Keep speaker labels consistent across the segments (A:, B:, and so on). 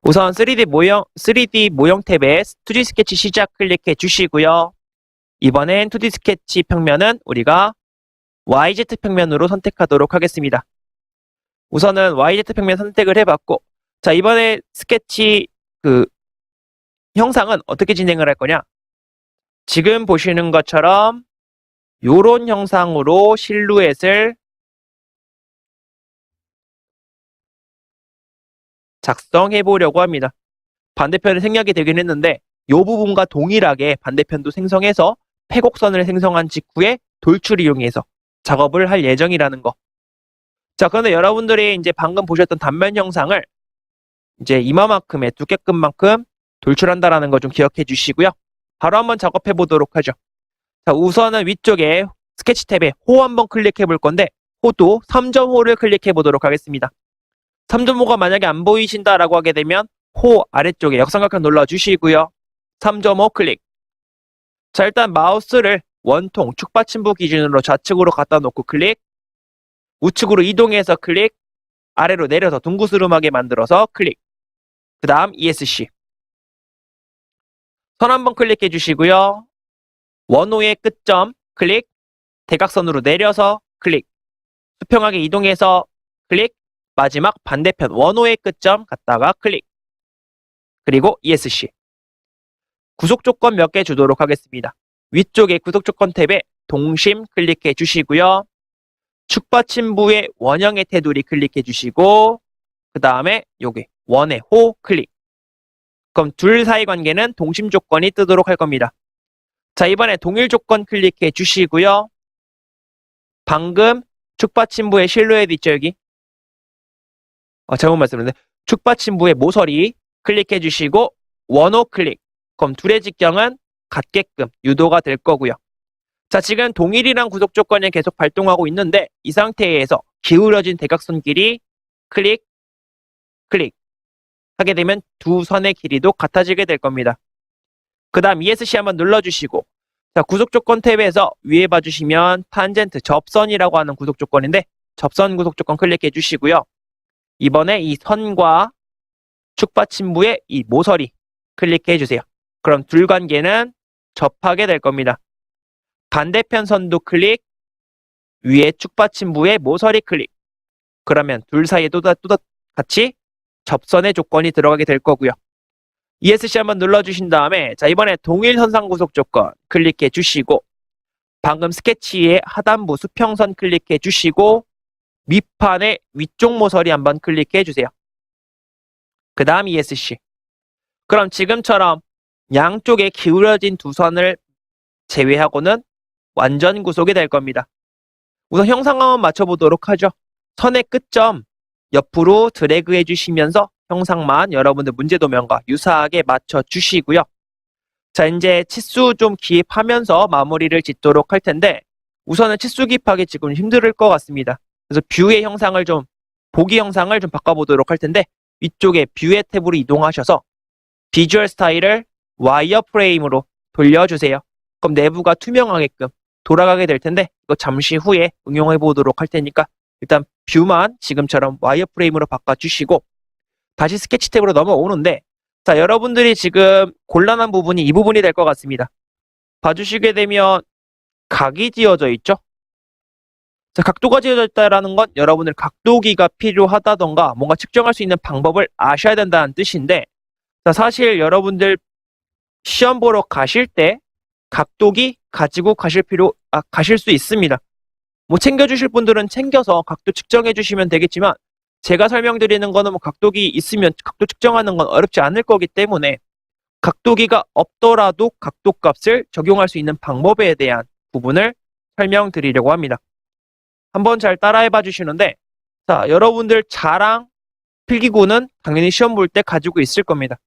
A: 우선 3D 모형 탭에 2D 스케치 시작 클릭해 주시고요. 이번엔 2D 스케치 평면은 우리가 YZ 평면으로 선택하도록 하겠습니다. 우선은 YZ 평면 선택을 해봤고, 자, 이번에 스케치 형상은 어떻게 진행을 할 거냐? 지금 보시는 것처럼 요런 형상으로 실루엣을 작성해 보려고 합니다. 반대편은 생략이 되긴 했는데 이 부분과 동일하게 반대편도 생성해서 패곡선을 생성한 직후에 돌출을 이용해서 작업을 할 예정이라는 거. 자, 그런데 여러분들이 이제 방금 보셨던 단면 형상을 이제 이마만큼의 두께끝만큼 돌출한다라는 거 좀 기억해 주시고요. 바로 한번 작업해 보도록 하죠. 자, 우선은 위쪽에 스케치 탭에 호 한번 클릭해 볼 건데 호도 3.5를 클릭해 보도록 하겠습니다. 3.5가 만약에 안 보이신다라고 하게 되면 호 아래쪽에 역삼각형 눌러주시고요. 3.5 클릭. 자, 일단 마우스를 원통 축받침부 기준으로 좌측으로 갖다 놓고 클릭, 우측으로 이동해서 클릭, 아래로 내려서 둥구스름하게 만들어서 클릭. 그 다음 ESC. 선 한번 클릭해 주시고요. 원호의 끝점 클릭, 대각선으로 내려서 클릭, 수평하게 이동해서 클릭, 마지막 반대편 원호의 끝점 갔다가 클릭. 그리고 ESC. 구속 조건 몇 개 주도록 하겠습니다. 위쪽에 구속 조건 탭에 동심 클릭해 주시고요. 축받침부의 원형의 테두리 클릭해 주시고, 그 다음에 여기 원의 호 클릭. 그럼 둘 사이 관계는 동심 조건이 뜨도록 할 겁니다. 자, 이번에 동일 조건 클릭해 주시고요. 방금 축받침부의 실루엣 있죠, 여기? 잘못 말씀드렸는데 축받침부의 모서리 클릭해 주시고 원호 클릭. 그럼 둘의 직경은 같게끔 유도가 될 거고요. 자, 지금 동일이란 구속 조건이 계속 발동하고 있는데 이 상태에서 기울어진 대각선 길이 클릭, 클릭 하게 되면 두 선의 길이도 같아지게 될 겁니다. 그 다음 ESC 한번 눌러주시고, 자, 구속 조건 탭에서 위에 봐주시면 탄젠트 접선이라고 하는 구속 조건인데 접선 구속 조건 클릭해 주시고요. 이번에 이 선과 축받침부의 이 모서리 클릭해 주세요. 그럼 둘 관계는 접하게 될 겁니다. 반대편 선도 클릭, 위에 축받침부의 모서리 클릭. 그러면 둘 사이에 또 같이 접선의 조건이 들어가게 될 거고요. ESC 한번 눌러주신 다음에, 자, 이번에 동일 선상 구속 조건 클릭해 주시고, 방금 스케치의 하단부 수평선 클릭해 주시고, 밑판의 위쪽 모서리 한번 클릭해 주세요. 그 다음 ESC. 그럼 지금처럼 양쪽에 기울어진 두 선을 제외하고는 완전 구속이 될 겁니다. 우선 형상 한번 맞춰보도록 하죠. 선의 끝점 옆으로 드래그 해주시면서 형상만 여러분들 문제도면과 유사하게 맞춰주시고요. 자, 이제 치수 좀 기입하면서 마무리를 짓도록 할 텐데 우선은 치수 기입하기 지금 힘들 것 같습니다. 그래서 뷰의 형상을 보기 형상을 좀 바꿔보도록 할 텐데 위쪽에 뷰의 탭으로 이동하셔서 비주얼 스타일을 와이어 프레임으로 돌려주세요. 그럼 내부가 투명하게끔 돌아가게 될 텐데 이거 잠시 후에 응용해 보도록 할 테니까 일단 뷰만 지금처럼 와이어 프레임으로 바꿔주시고 다시 스케치 탭으로 넘어오는데, 자, 여러분들이 지금 곤란한 부분이 이 부분이 될 것 같습니다. 봐주시게 되면 각이 지어져 있죠? 자, 각도가 지어져 있다는 건 여러분들 각도기가 필요하다던가 뭔가 측정할 수 있는 방법을 아셔야 된다는 뜻인데, 자, 사실 여러분들 시험 보러 가실 때 각도기 가지고 가실 수 있습니다. 뭐 챙겨주실 분들은 챙겨서 각도 측정해 주시면 되겠지만 제가 설명드리는 거는 뭐 각도기 있으면 각도 측정하는 건 어렵지 않을 거기 때문에 각도기가 없더라도 각도 값을 적용할 수 있는 방법에 대한 부분을 설명드리려고 합니다. 한번 잘 따라해 봐 주시는데, 자, 여러분들 자랑 필기구는 당연히 시험 볼 때 가지고 있을 겁니다.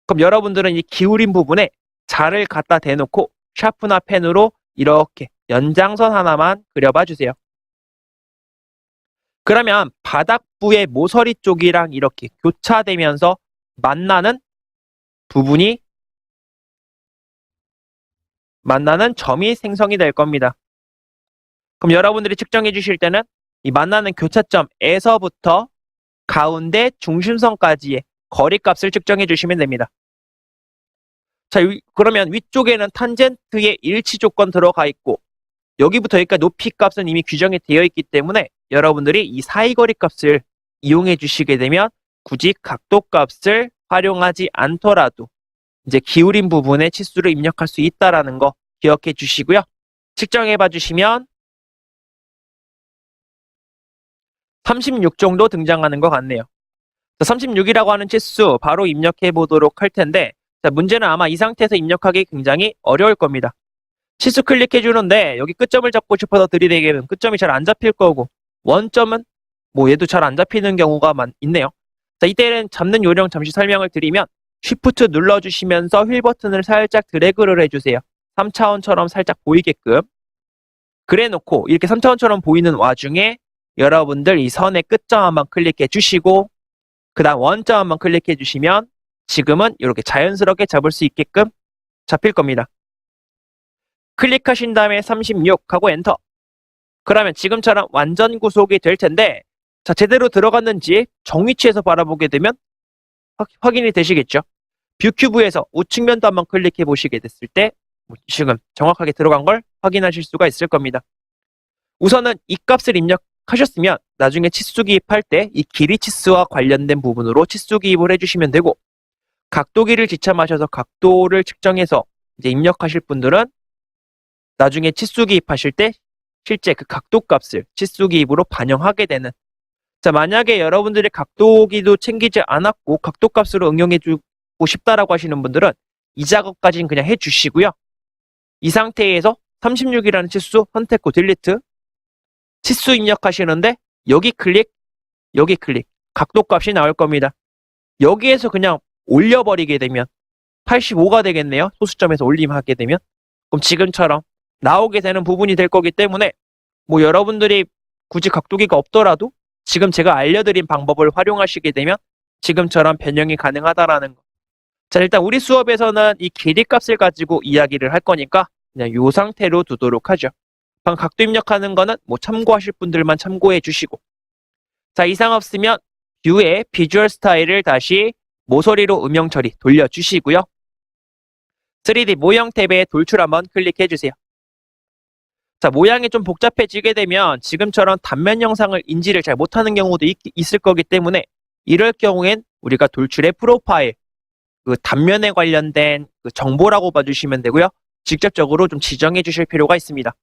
A: 그럼 여러분들은 이 기울인 부분에 자를 갖다 대놓고 샤프나 펜으로 이렇게 연장선 하나만 그려봐 주세요. 그러면 바닥부의 모서리 쪽이랑 이렇게 교차되면서 만나는 점이 생성이 될 겁니다. 그럼 여러분들이 측정해 주실 때는 이 만나는 교차점에서부터 가운데 중심선까지의 거리값을 측정해 주시면 됩니다. 자, 그러면 위쪽에는 탄젠트의 일치 조건 들어가 있고 여기부터 여기까지 높이 값은 이미 규정이 되어 있기 때문에 여러분들이 이 사이거리 값을 이용해 주시게 되면 굳이 각도 값을 활용하지 않더라도 이제 기울인 부분에 치수를 입력할 수 있다라는 거 기억해 주시고요. 측정해 봐 주시면 36 정도 등장하는 것 같네요. 36이라고 하는 치수 바로 입력해 보도록 할 텐데 자, 문제는 아마 이 상태에서 입력하기 굉장히 어려울 겁니다. 치수 클릭해 주는데 여기 끝점을 잡고 싶어서 들이대게 되면 끝점이 잘 안 잡힐 거고 원점은 뭐 얘도 잘 안 잡히는 경우가 있네요. 자, 이때는 잡는 요령 잠시 설명을 드리면 Shift 눌러주시면서 휠 버튼을 살짝 드래그를 해주세요. 3차원처럼 살짝 보이게끔. 그래 놓고 이렇게 3차원처럼 보이는 와중에 여러분들 이 선의 끝점 한번 클릭해 주시고 그 다음 원점 한번 클릭해 주시면 지금은 이렇게 자연스럽게 잡을 수 있게끔 잡힐 겁니다. 클릭하신 다음에 36 하고 엔터. 그러면 지금처럼 완전 구속이 될 텐데 자, 제대로 들어갔는지 정위치에서 바라보게 되면 확인이 되시겠죠. 뷰 큐브에서 우측면도 한번 클릭해 보시게 됐을 때 지금 정확하게 들어간 걸 확인하실 수가 있을 겁니다. 우선은 이 값을 입력하셨으면 나중에 치수 기입할 때 이 길이 치수와 관련된 부분으로 치수 기입을 해주시면 되고 각도기를 지참하셔서 각도를 측정해서 이제 입력하실 분들은 나중에 치수 기입하실 때 실제 그 각도 값을 치수 기입으로 반영하게 되는 자, 만약에 여러분들이 각도기도 챙기지 않았고 각도 값으로 응용해 주고 싶다라고 하시는 분들은 이 작업까지는 그냥 해 주시고요. 이 상태에서 36이라는 치수 선택 후 딜리트 치수 입력하시는데 여기 클릭 각도 값이 나올 겁니다. 여기에서 그냥 올려버리게 되면 85가 되겠네요. 소수점에서 올림하게 되면 그럼 지금처럼 나오게 되는 부분이 될 거기 때문에 뭐 여러분들이 굳이 각도기가 없더라도 지금 제가 알려드린 방법을 활용하시게 되면 지금처럼 변형이 가능하다라는 거. 자, 일단 우리 수업에서는 이 길이 값을 가지고 이야기를 할 거니까 그냥 이 상태로 두도록 하죠. 방금 각도 입력하는 거는 뭐 참고하실 분들만 참고해 주시고 자, 이상 없으면 뷰의 비주얼 스타일을 다시 모서리로 음영 처리 돌려주시고요. 3D 모형 탭에 돌출 한번 클릭해 주세요. 자, 모양이 좀 복잡해지게 되면 지금처럼 단면 영상을 인지를 잘 못하는 경우도 있을 거기 때문에 이럴 경우엔 우리가 돌출의 프로파일, 그 단면에 관련된 그 정보라고 봐주시면 되고요. 직접적으로 좀 지정해 주실 필요가 있습니다.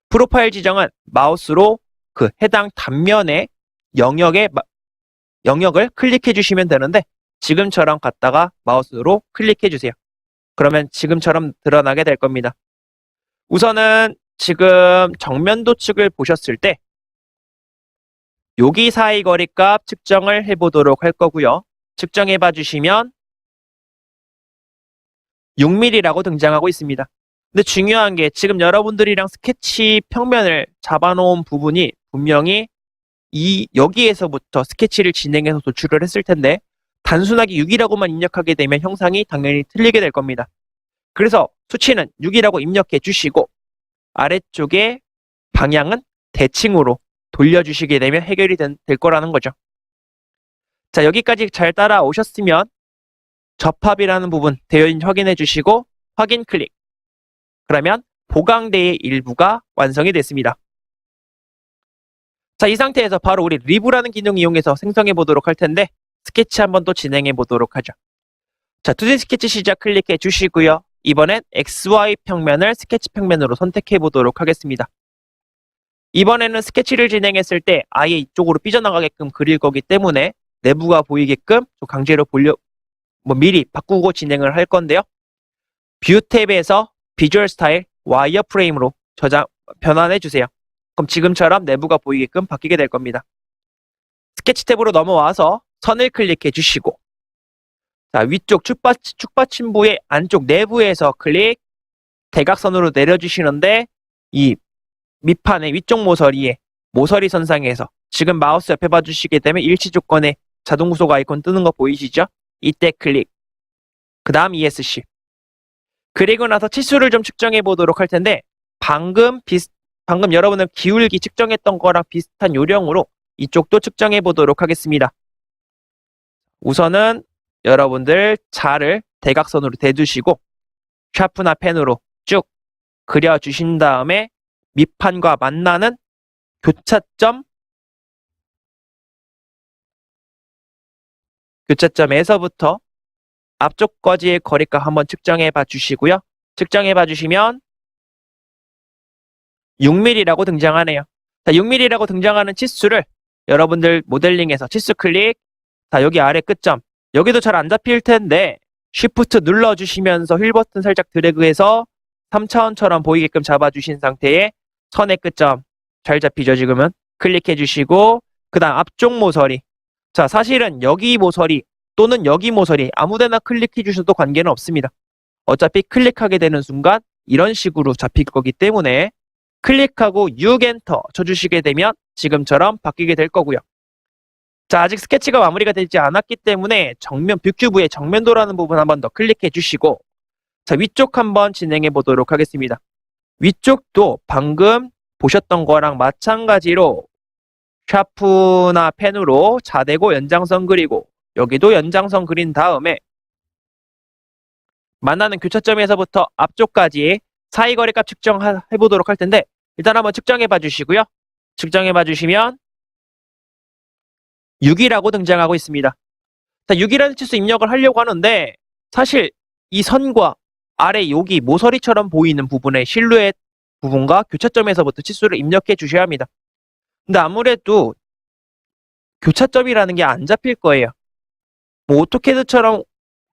A: 프로파일 지정은 마우스로 그 해당 단면의 영역을 클릭해 주시면 되는데 지금처럼 갔다가 마우스로 클릭해 주세요. 그러면 지금처럼 드러나게 될 겁니다. 우선은 지금 정면도 측을 보셨을 때 여기 사이 거리값 측정을 해보도록 할 거고요. 측정해 봐주시면 6mm라고 등장하고 있습니다. 근데 중요한 게 지금 여러분들이랑 스케치 평면을 잡아놓은 부분이 분명히 여기에서부터 스케치를 진행해서 도출을 했을 텐데 단순하게 6이라고만 입력하게 되면 형상이 당연히 틀리게 될 겁니다. 그래서 수치는 6이라고 입력해 주시고 아래쪽에 방향은 대칭으로 돌려주시게 되면 해결이 될 거라는 거죠. 자, 여기까지 잘 따라오셨으면 접합이라는 부분 되어 있는지 확인해 주시고 확인 클릭. 그러면 보강대의 일부가 완성이 됐습니다. 자, 이 상태에서 바로 우리 리브라는 기능 이용해서 생성해 보도록 할 텐데 스케치 한번 또 진행해 보도록 하죠. 자, 2D 스케치 시작 클릭해 주시고요. 이번엔 XY 평면을 스케치 평면으로 선택해 보도록 하겠습니다. 이번에는 스케치를 진행했을 때 아예 이쪽으로 삐져나가게끔 그릴 거기 때문에 내부가 보이게끔 좀 강제로 미리 바꾸고 진행을 할 건데요. 뷰 탭에서 비주얼 스타일 와이어 프레임으로 변환해 주세요. 그럼 지금처럼 내부가 보이게끔 바뀌게 될 겁니다. 스케치 탭으로 넘어와서 선을 클릭해 주시고 자, 위쪽 축받침부의 안쪽 내부에서 클릭 대각선으로 내려주시는데 이 밑판의 위쪽 모서리 선상에서 지금 마우스 옆에 봐주시게 되면 일치 조건에 자동 구속 아이콘 뜨는 거 보이시죠? 이때 클릭 그 다음 ESC 그리고 나서 치수를 좀 측정해 보도록 할 텐데 방금 여러분은 기울기 측정했던 거랑 비슷한 요령으로 이쪽도 측정해 보도록 하겠습니다. 우선은 여러분들 자를 대각선으로 대주시고 샤프나 펜으로 쭉 그려주신 다음에 밑판과 만나는 교차점에서부터 앞쪽 거지의 거리값 한번 측정해 봐 주시고요. 측정해 봐 주시면 6mm라고 등장하네요. 자, 6mm라고 등장하는 치수를 여러분들 모델링에서 치수 클릭, 자, 여기 아래 끝점, 여기도 잘 안 잡힐 텐데 Shift 눌러주시면서 휠 버튼 살짝 드래그해서 3차원처럼 보이게끔 잡아주신 상태에 선의 끝점 잘 잡히죠 지금은? 클릭해 주시고 그 다음 앞쪽 모서리, 자 사실은 여기 모서리 또는 여기 모서리 아무데나 클릭해 주셔도 관계는 없습니다. 어차피 클릭하게 되는 순간 이런 식으로 잡힐 거기 때문에 클릭하고 6 엔터 쳐주시게 되면 지금처럼 바뀌게 될 거고요. 자, 아직 스케치가 마무리가 되지 않았기 때문에 정면 뷰큐브의 정면도라는 부분 한번 더 클릭해 주시고 자, 위쪽 한번 진행해 보도록 하겠습니다. 위쪽도 방금 보셨던 거랑 마찬가지로 샤프나 펜으로 자대고 연장선 그리고 여기도 연장선 그린 다음에 만나는 교차점에서부터 앞쪽까지의 사이 거리값 측정해 보도록 할 텐데 일단 한번 측정해 봐 주시고요. 측정해 봐 주시면 6이라고 등장하고 있습니다. 자, 6이라는 치수 입력을 하려고 하는데 사실 이 선과 아래 여기 모서리처럼 보이는 부분의 실루엣 부분과 교차점에서부터 치수를 입력해 주셔야 합니다. 근데 아무래도 교차점이라는 게 안 잡힐 거예요. 뭐 오토캐드처럼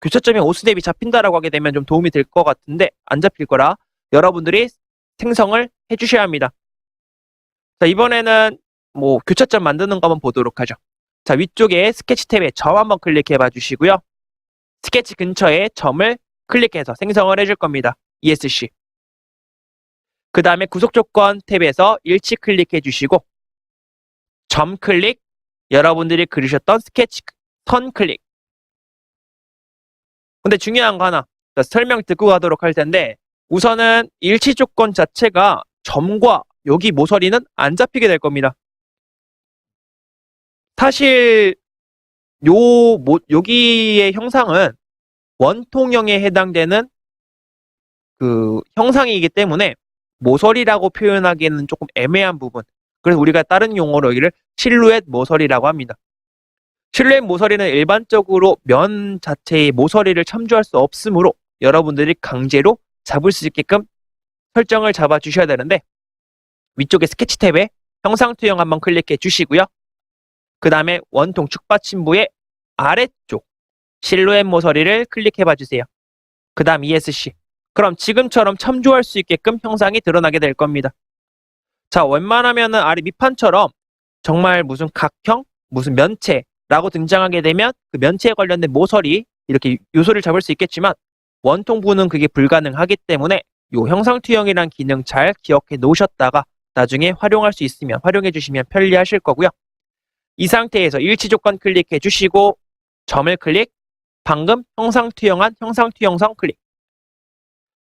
A: 교차점이 오수 대비 잡힌다라고 하게 되면 좀 도움이 될 것 같은데 안 잡힐 거라 여러분들이 생성을 해 주셔야 합니다. 자, 이번에는 뭐 교차점 만드는 거 한번 보도록 하죠. 자, 위쪽에 스케치 탭에 점 한번 클릭해 봐 주시고요. 스케치 근처에 점을 클릭해서 생성을 해줄 겁니다. ESC. 그 다음에 구속 조건 탭에서 일치 클릭해 주시고 점 클릭, 여러분들이 그리셨던 스케치 선 클릭. 근데 중요한 거 하나 설명 듣고 가도록 할 텐데 우선은 일치 조건 자체가 점과 여기 모서리는 안 잡히게 될 겁니다. 사실 여기의 형상은 원통형에 해당되는 그 형상이기 때문에 모서리라고 표현하기에는 조금 애매한 부분. 그래서 우리가 다른 용어로 여기를 실루엣 모서리라고 합니다. 실루엣 모서리는 일반적으로 면 자체의 모서리를 참조할 수 없으므로 여러분들이 강제로 잡을 수 있게끔 설정을 잡아 주셔야 되는데 위쪽에 스케치 탭에 형상 투영 한번 클릭해 주시고요. 그 다음에 원통 축받침부의 아래쪽 실루엣 모서리를 클릭해 봐 주세요. 그 다음 ESC. 그럼 지금처럼 참조할 수 있게끔 형상이 드러나게 될 겁니다. 자, 웬만하면은 아래 밑판처럼 정말 무슨 각형, 무슨 면체라고 등장하게 되면 그 면체에 관련된 모서리 이렇게 요소를 잡을 수 있겠지만 원통부는 그게 불가능하기 때문에 이 형상 투영이란 기능 잘 기억해 놓으셨다가 나중에 활용할 수 있으면 활용해 주시면 편리하실 거고요. 이 상태에서 일치 조건 클릭해 주시고 점을 클릭, 방금 형상 투영한 형상 투영선 클릭.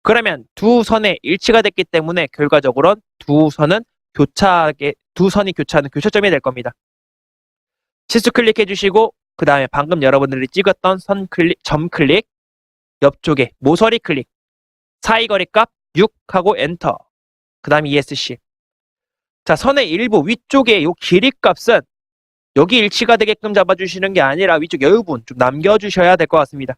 A: 그러면 두 선의 일치가 됐기 때문에 결과적으로 두 선이 교차하는 교차점이 될 겁니다. 치수 클릭해 주시고 그 다음에 방금 여러분들이 찍었던 선 클릭, 점 클릭, 옆쪽에 모서리 클릭, 사이 거리값 6하고 엔터. 그 다음 ESC. 자, 선의 일부 위쪽에 이 길이 값은 여기 일치가 되게끔 잡아주시는 게 아니라 위쪽 여유분 좀 남겨주셔야 될 것 같습니다.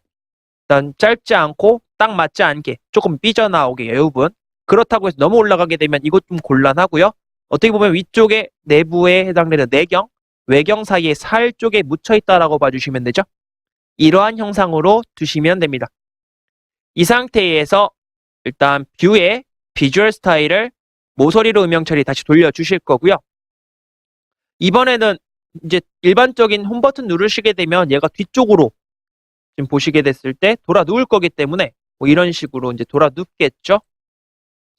A: 일단 짧지 않고 딱 맞지 않게 조금 삐져나오게 여유분. 그렇다고 해서 너무 올라가게 되면 이것 좀 곤란하고요. 어떻게 보면 위쪽에 내부에 해당되는 내경, 외경 사이에 살 쪽에 묻혀있다라고 봐주시면 되죠. 이러한 형상으로 두시면 됩니다. 이 상태에서 일단 뷰의 비주얼 스타일을 모서리로 음영 처리 다시 돌려주실 거고요. 이번에는 이제 일반적인 홈 버튼 누르시게 되면 얘가 뒤쪽으로 지금 보시게 됐을 때 돌아 누울 거기 때문에 뭐 이런 식으로 이제 돌아 눕겠죠.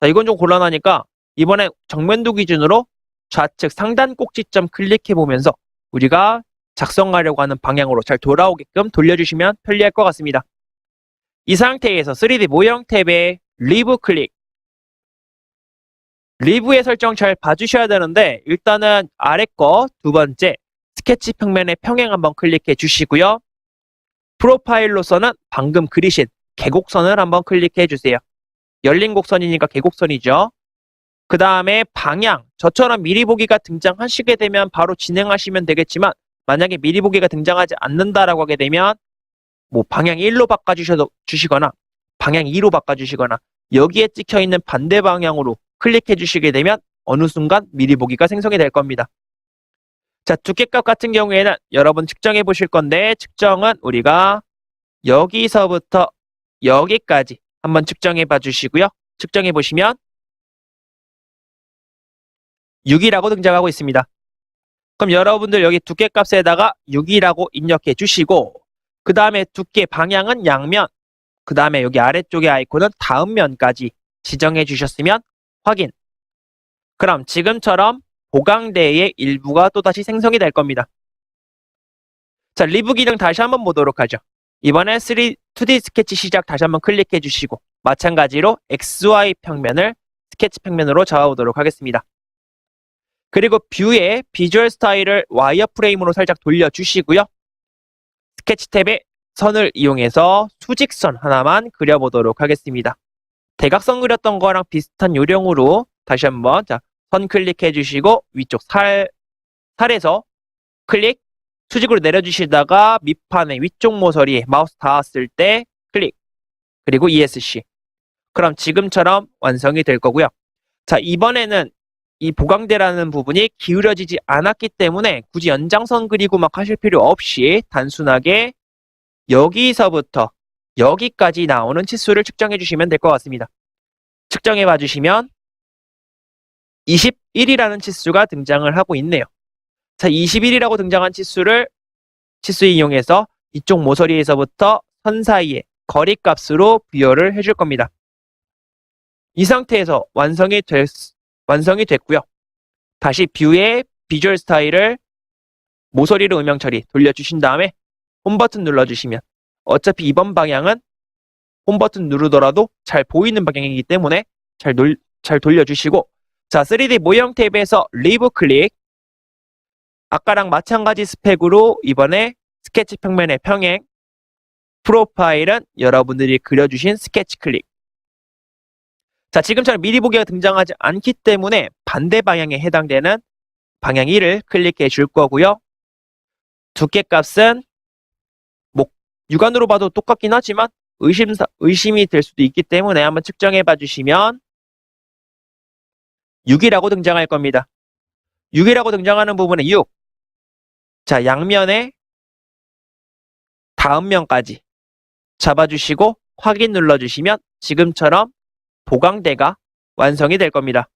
A: 자, 이건 좀 곤란하니까 이번에 정면도 기준으로 좌측 상단 꼭지점 클릭해 보면서 우리가 작성하려고 하는 방향으로 잘 돌아오게끔 돌려주시면 편리할 것 같습니다. 이 상태에서 3D 모형 탭에 리브 클릭. 리브의 설정 잘 봐주셔야 되는데 일단은 아래 거 두 번째 스케치 평면의 평행 한번 클릭해 주시고요. 프로파일로서는 방금 그리신 계곡선을 한번 클릭해 주세요. 열린 곡선이니까 계곡선이죠. 그 다음에 방향, 저처럼 미리 보기가 등장하시게 되면 바로 진행하시면 되겠지만 만약에 미리 보기가 등장하지 않는다라고 하게 되면 뭐 방향 1로 바꿔주시거나 방향 2로 바꿔주시거나 여기에 찍혀있는 반대 방향으로 클릭해 주시게 되면 어느 순간 미리 보기가 생성이 될 겁니다. 자, 두께값 같은 경우에는 여러분 측정해 보실 건데 측정은 우리가 여기서부터 여기까지 한번 측정해 봐 주시고요. 측정해 보시면 6이라고 등장하고 있습니다. 그럼 여러분들 여기 두께값에다가 6이라고 입력해 주시고 그 다음에 두께 방향은 양면, 그 다음에 여기 아래쪽의 아이콘은 다음 면까지 지정해 주셨으면 확인. 그럼 지금처럼 보강대의 일부가 또다시 생성이 될 겁니다. 자, 리뷰 기능 다시 한번 보도록 하죠. 이번에 2D 스케치 시작 다시 한번 클릭해 주시고 마찬가지로 XY 평면을 스케치 평면으로 잡아보도록 하겠습니다. 그리고 뷰의 비주얼 스타일을 와이어프레임으로 살짝 돌려주시고요. 스케치 탭에 선을 이용해서 수직선 하나만 그려보도록 하겠습니다. 대각선 그렸던 거랑 비슷한 요령으로 다시 한번 선 클릭해 주시고 위쪽 살에서 클릭, 수직으로 내려주시다가 밑판의 위쪽 모서리에 마우스 닿았을 때 클릭, 그리고 ESC. 그럼 지금처럼 완성이 될 거고요. 자, 이번에는 이 보강대라는 부분이 기울여지지 않았기 때문에 굳이 연장선 그리고 막 하실 필요 없이 단순하게 여기서부터 여기까지 나오는 치수를 측정해 주시면 될 것 같습니다. 측정해 봐 주시면 21이라는 치수가 등장을 하고 있네요. 자, 21이라고 등장한 치수 이용해서 이쪽 모서리에서부터 선 사이의 거리값으로 부여를 해줄 겁니다. 이 상태에서 완성이 됐고요. 다시 뷰의 비주얼 스타일을 모서리로 음영 처리 돌려주신 다음에 홈 버튼 눌러주시면 어차피 이번 방향은 홈 버튼 누르더라도 잘 보이는 방향이기 때문에 잘 돌려주시고 자, 3D 모형 탭에서 리브 클릭, 아까랑 마찬가지 스펙으로 이번에 스케치 평면의 평행, 프로파일은 여러분들이 그려주신 스케치 클릭. 자, 지금처럼 미리 보기가 등장하지 않기 때문에 반대 방향에 해당되는 방향 1을 클릭해 줄 거고요. 두께값은 뭐 육안으로 봐도 똑같긴 하지만 의심이 될 수도 있기 때문에 한번 측정해 봐 주시면 6이라고 등장할 겁니다. 6이라고 등장하는 부분에 6. 자, 양면에 다음 면까지 잡아주시고 확인 눌러주시면 지금처럼 보강대가 완성이 될 겁니다.